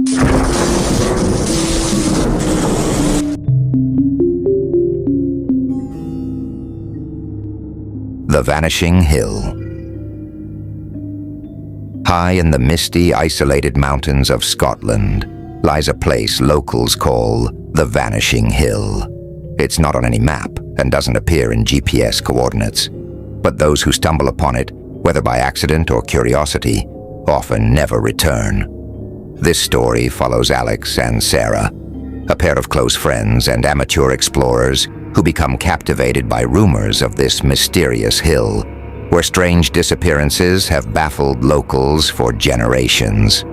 The Vanishing Hill. High in the misty, isolated mountains of Scotland lies a place locals call the Vanishing Hill. It's not on any map and doesn't appear in GPS coordinates, but those who stumble upon it, whether by accident or curiosity, often never return. This story follows Alex and Sarah, a pair of close friends and amateur explorers who become captivated by rumors of this mysterious hill, where strange disappearances have baffled locals for generations.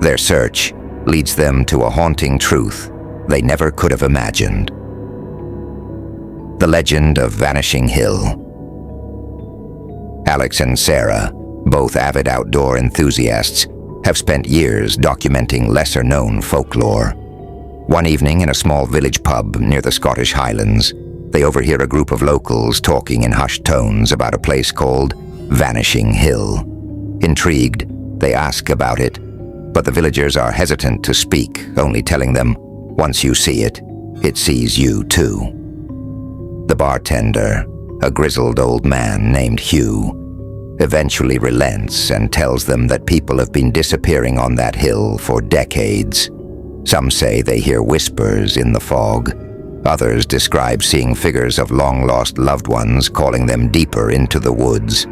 Their search leads them to a haunting truth they never could have imagined. The legend of Vanishing Hill. Alex and Sarah, both avid outdoor enthusiasts, have spent years documenting lesser-known folklore. One evening in a small village pub near the Scottish Highlands, they overhear a group of locals talking in hushed tones about a place called Vanishing Hill. Intrigued, they ask about it, but the villagers are hesitant to speak, only telling them, once you see it, it sees you too. The bartender, a grizzled old man named Hugh, eventually relents and tells them that people have been disappearing on that hill for decades. Some say they hear whispers in the fog. Others describe seeing figures of long-lost loved ones calling them deeper into the woods.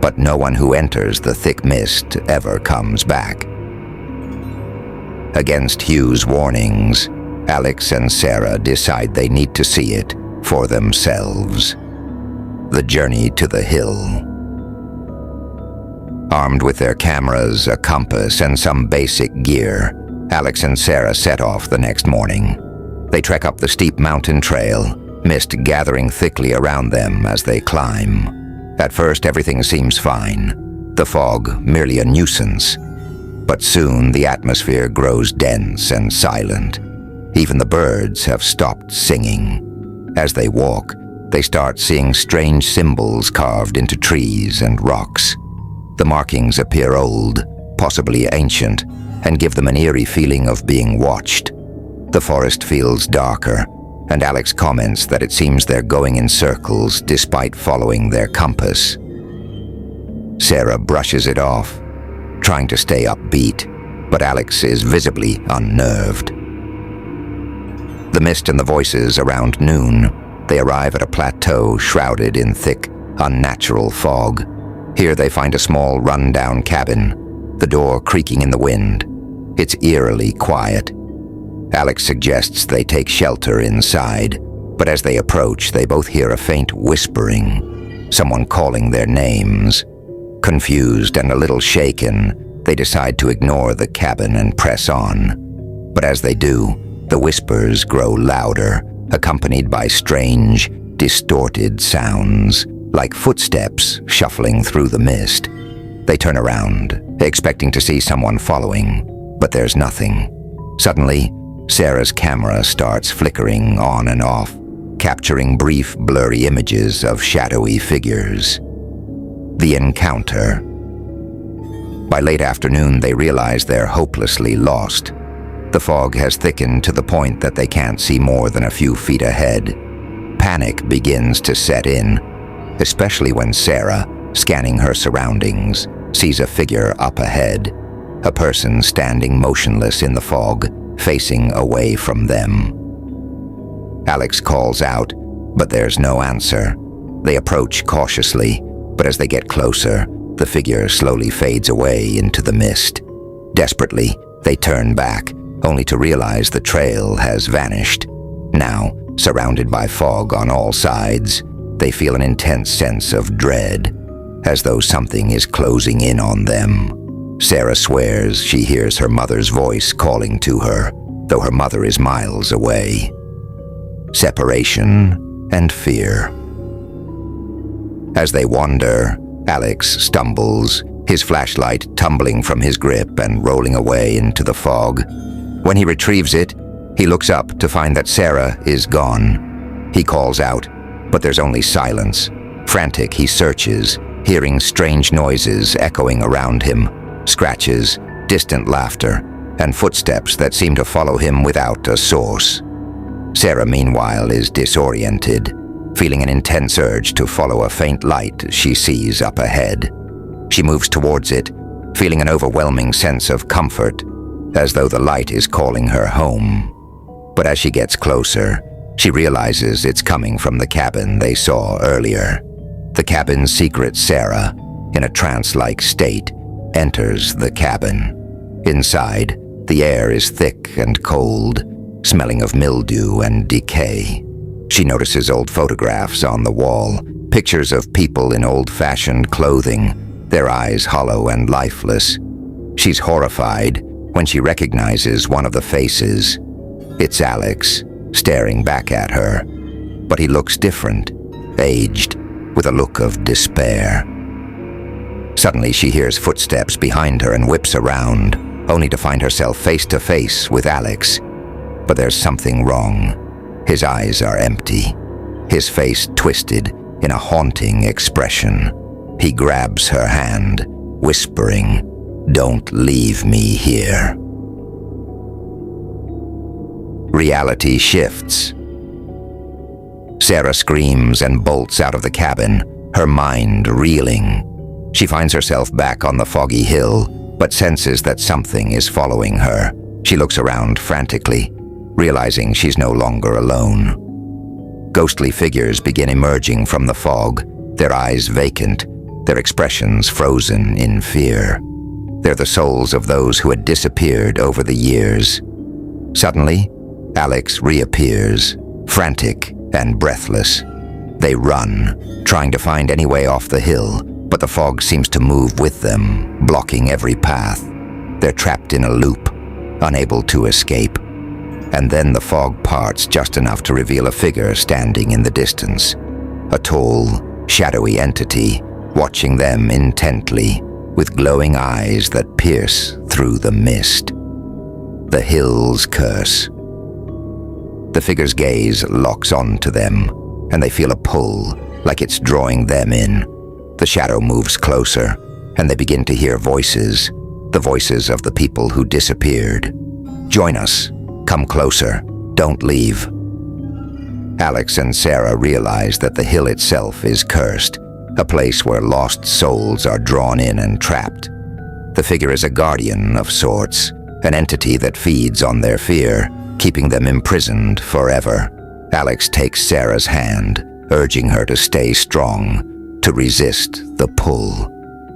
But no one who enters the thick mist ever comes back. Against Hugh's warnings, Alex and Sarah decide they need to see it for themselves. The journey to the hill. Armed with their cameras, a compass, and some basic gear, Alex and Sarah set off the next morning. They trek up the steep mountain trail, mist gathering thickly around them as they climb. At first, everything seems fine, the fog merely a nuisance. But soon the atmosphere grows dense and silent. Even the birds have stopped singing. As they walk, they start seeing strange symbols carved into trees and rocks. The markings appear old, possibly ancient, and give them an eerie feeling of being watched. The forest feels darker, and Alex comments that it seems they're going in circles despite following their compass. Sarah brushes it off, trying to stay upbeat, but Alex is visibly unnerved. The mist and the voices around noon, they arrive at a plateau shrouded in thick, unnatural fog. Here they find a small, run-down cabin, the door creaking in the wind. It's eerily quiet. Alex suggests they take shelter inside, but as they approach, they both hear a faint whispering, someone calling their names. Confused and a little shaken, they decide to ignore the cabin and press on. But as they do, the whispers grow louder, accompanied by strange, distorted sounds, like footsteps shuffling through the mist. They turn around, expecting to see someone following, but there's nothing. Suddenly, Sarah's camera starts flickering on and off, capturing brief, blurry images of shadowy figures. The encounter. By late afternoon, they realize they're hopelessly lost. The fog has thickened to the point that they can't see more than a few feet ahead. Panic begins to set in, especially when Sarah, scanning her surroundings, sees a figure up ahead, a person standing motionless in the fog, facing away from them. Alex calls out, but there's no answer. They approach cautiously, but as they get closer, the figure slowly fades away into the mist. Desperately, they turn back, only to realize the trail has vanished. Now, surrounded by fog on all sides, they feel an intense sense of dread, as though something is closing in on them. Sarah swears she hears her mother's voice calling to her, though her mother is miles away. Separation and fear. As they wander, Alex stumbles, his flashlight tumbling from his grip and rolling away into the fog. When he retrieves it, he looks up to find that Sarah is gone. He calls out, but there's only silence. Frantic, he searches, hearing strange noises echoing around him, scratches, distant laughter, and footsteps that seem to follow him without a source. Sarah, meanwhile, is disoriented, feeling an intense urge to follow a faint light she sees up ahead. She moves towards it, feeling an overwhelming sense of comfort, as though the light is calling her home. But as she gets closer, she realizes it's coming from the cabin they saw earlier. The cabin's secret Sarah, in a trance-like state, enters the cabin. Inside, the air is thick and cold, smelling of mildew and decay. She notices old photographs on the wall, pictures of people in old-fashioned clothing, their eyes hollow and lifeless. She's horrified when she recognizes one of the faces. It's Alex, staring back at her. But he looks different, aged, with a look of despair. Suddenly she hears footsteps behind her and whips around, only to find herself face to face with Alex. But there's something wrong. His eyes are empty, his face twisted in a haunting expression. He grabs her hand, whispering, "Don't leave me here." Reality shifts. Sarah screams and bolts out of the cabin, her mind reeling. She finds herself back on the foggy hill, but senses that something is following her. She looks around frantically, realizing she's no longer alone. Ghostly figures begin emerging from the fog, their eyes vacant, their expressions frozen in fear. They're the souls of those who had disappeared over the years. Suddenly, Alex reappears, frantic and breathless. They run, trying to find any way off the hill, but the fog seems to move with them, blocking every path. They're trapped in a loop, unable to escape. And then the fog parts just enough to reveal a figure standing in the distance. A tall, shadowy entity, watching them intently, with glowing eyes that pierce through the mist. The Hill's Curse. The figure's gaze locks onto them, and they feel a pull, like it's drawing them in. The shadow moves closer, and they begin to hear voices, the voices of the people who disappeared. "Join us. Come closer. Don't leave." Alex and Sarah realize that the hill itself is cursed, a place where lost souls are drawn in and trapped. The figure is a guardian of sorts, an entity that feeds on their fear, keeping them imprisoned forever. Alex takes Sarah's hand, urging her to stay strong, to resist the pull.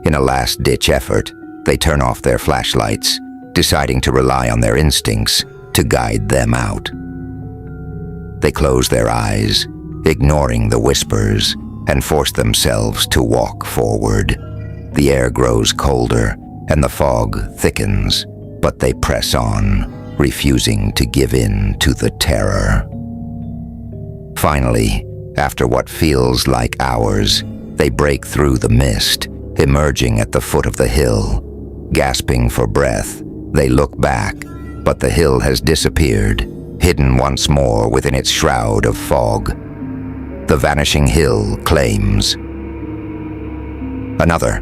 In a last-ditch effort, they turn off their flashlights, deciding to rely on their instincts to guide them out. They close their eyes, ignoring the whispers, and force themselves to walk forward. The air grows colder, and the fog thickens, but they press on, refusing to give in to the terror. Finally, after what feels like hours, they break through the mist, emerging at the foot of the hill. Gasping for breath, they look back, but the hill has disappeared, hidden once more within its shroud of fog. The vanishing hill claims. Another.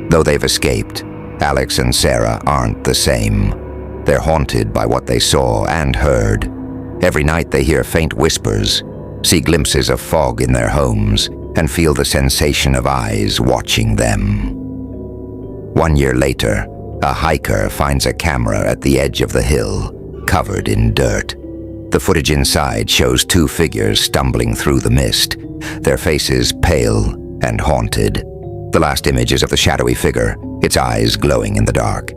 Though they've escaped, Alex and Sarah aren't the same. They're haunted by what they saw and heard. Every night they hear faint whispers, see glimpses of fog in their homes, and feel the sensation of eyes watching them. 1 year later, a hiker finds a camera at the edge of the hill, covered in dirt. The footage inside shows two figures stumbling through the mist, their faces pale and haunted. The last image is of the shadowy figure, its eyes glowing in the dark.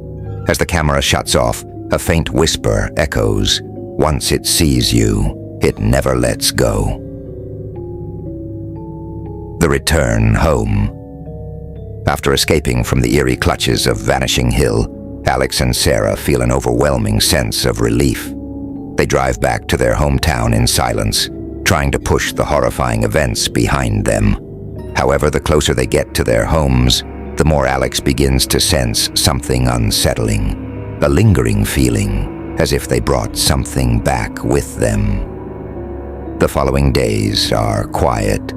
As the camera shuts off, a faint whisper echoes. Once it sees you, it never lets go. The return home. After escaping from the eerie clutches of Vanishing Hill, Alex and Sarah feel an overwhelming sense of relief. They drive back to their hometown in silence, trying to push the horrifying events behind them. However, the closer they get to their homes, the more Alex begins to sense something unsettling, a lingering feeling, as if they brought something back with them. The following days are quiet.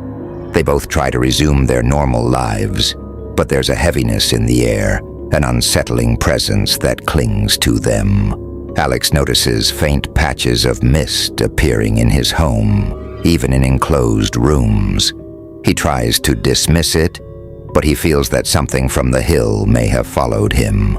They both try to resume their normal lives, but there's a heaviness in the air, an unsettling presence that clings to them. Alex notices faint patches of mist appearing in his home, even in enclosed rooms. He tries to dismiss it, but he feels that something from the hill may have followed him.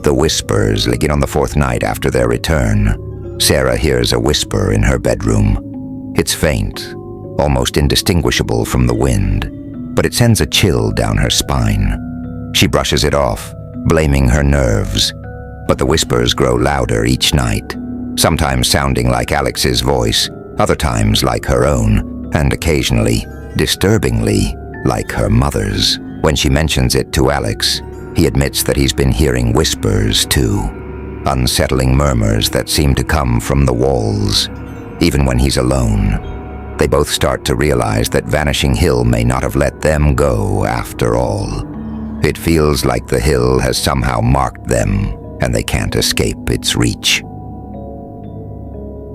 The whispers begin on the fourth night after their return. Sarah hears a whisper in her bedroom. It's faint, almost indistinguishable from the wind, but it sends a chill down her spine. She brushes it off, blaming her nerves, but the whispers grow louder each night, sometimes sounding like Alex's voice, other times like her own, and occasionally, disturbingly, like her mother's. When she mentions it to Alex, he admits that he's been hearing whispers too, unsettling murmurs that seem to come from the walls. Even when he's alone, they both start to realize that Vanishing Hill may not have let them go after all. It feels like the hill has somehow marked them, and they can't escape its reach.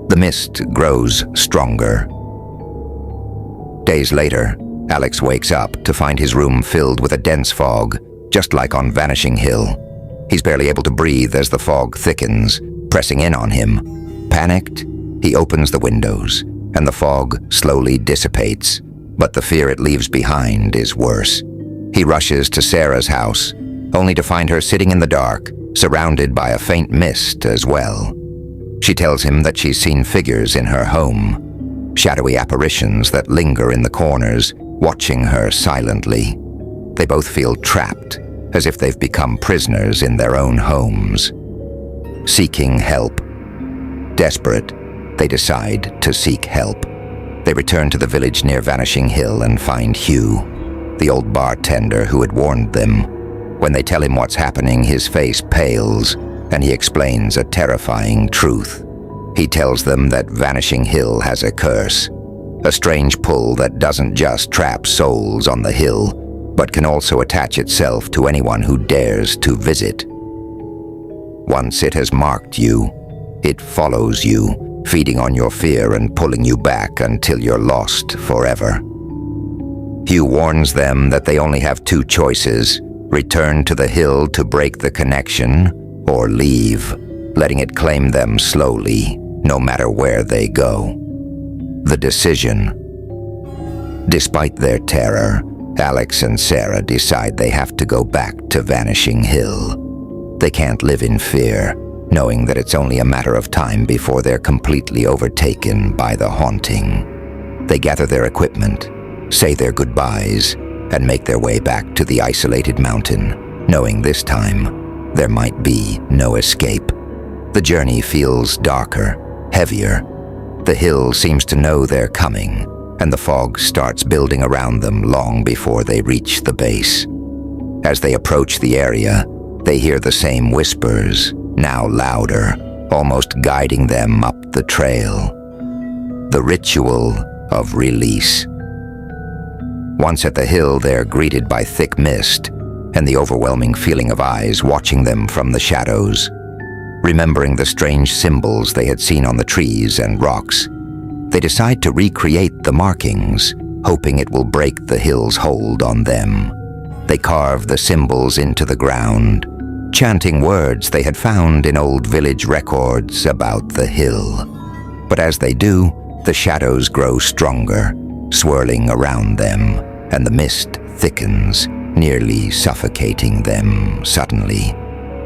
The mist grows stronger. Days later, Alex wakes up to find his room filled with a dense fog, just like on Vanishing Hill. He's barely able to breathe as the fog thickens, pressing in on him. Panicked, he opens the windows, and the fog slowly dissipates, but the fear it leaves behind is worse. He rushes to Sarah's house, only to find her sitting in the dark, surrounded by a faint mist as well. She tells him that she's seen figures in her home, shadowy apparitions that linger in the corners, watching her silently. They both feel trapped, as if they've become prisoners in their own homes. Seeking help. Desperate, they decide to seek help. They return to the village near Vanishing Hill and find Hugh, the old bartender who had warned them. When they tell him what's happening, his face pales, and he explains a terrifying truth. He tells them that Vanishing Hill has a curse, a strange pull that doesn't just trap souls on the hill, but can also attach itself to anyone who dares to visit. Once it has marked you, it follows you, feeding on your fear and pulling you back until you're lost forever. Hugh warns them that they only have two choices: return to the hill to break the connection, or leave, letting it claim them slowly, no matter where they go. The decision. Despite their terror, Alex and Sarah decide they have to go back to Vanishing Hill. They can't live in fear, knowing that it's only a matter of time before they're completely overtaken by the haunting. They gather their equipment, say their goodbyes, and make their way back to the isolated mountain, knowing this time there might be no escape. The journey feels darker, heavier. The hill seems to know they're coming, and the fog starts building around them long before they reach the base. As they approach the area, they hear the same whispers, now louder, almost guiding them up the trail. The ritual of release. Once at the hill, they're greeted by thick mist and the overwhelming feeling of eyes watching them from the shadows. Remembering the strange symbols they had seen on the trees and rocks, they decide to recreate the markings, hoping it will break the hill's hold on them. They carve the symbols into the ground, chanting words they had found in old village records about the hill. But as they do, the shadows grow stronger, swirling around them, and the mist thickens, nearly suffocating them. Suddenly,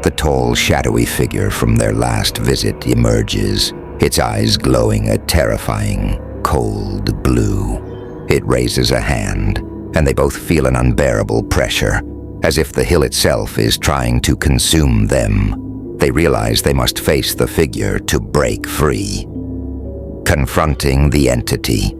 the tall, shadowy figure from their last visit emerges, its eyes glowing a terrifying, cold blue. It raises a hand, and they both feel an unbearable pressure, as if the hill itself is trying to consume them. They realize they must face the figure to break free. Confronting the entity.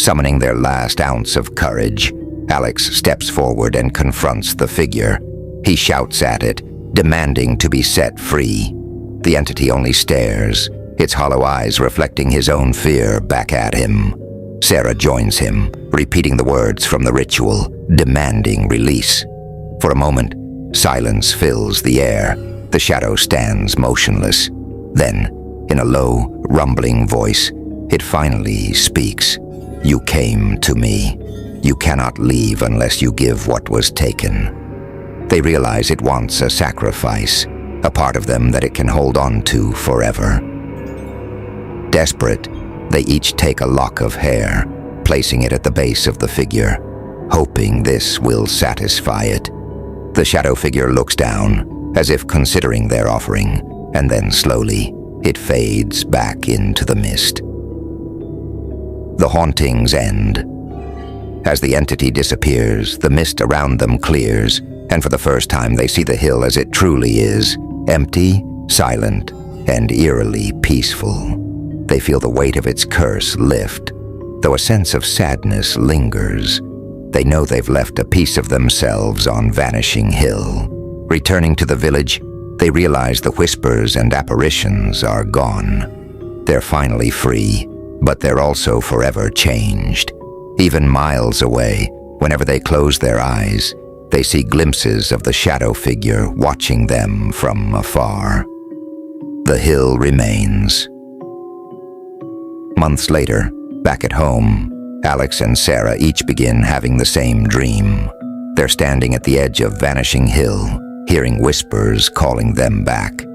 Summoning their last ounce of courage, Alex steps forward and confronts the figure. He shouts at it, demanding to be set free. The entity only stares, its hollow eyes reflecting his own fear back at him. Sarah joins him, repeating the words from the ritual, demanding release. For a moment, silence fills the air. The shadow stands motionless. Then, in a low, rumbling voice, it finally speaks. "You came to me. You cannot leave unless you give what was taken." They realize it wants a sacrifice, a part of them that it can hold on to forever. Desperate, they each take a lock of hair, placing it at the base of the figure, hoping this will satisfy it. The shadow figure looks down, as if considering their offering, and then slowly, it fades back into the mist. The hauntings end. As the entity disappears, the mist around them clears, and for the first time they see the hill as it truly is, empty, silent, and eerily peaceful. They feel the weight of its curse lift, though a sense of sadness lingers. They know they've left a piece of themselves on Vanishing Hill. Returning to the village, they realize the whispers and apparitions are gone. They're finally free, but they're also forever changed. Even miles away, whenever they close their eyes, they see glimpses of the shadow figure watching them from afar. The hill remains. Months later, back at home, Alex and Sarah each begin having the same dream. They're standing at the edge of Vanishing Hill, hearing whispers calling them back.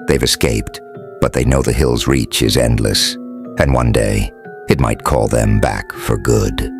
They've escaped, but they know the hill's reach is endless, and one day, it might call them back for good.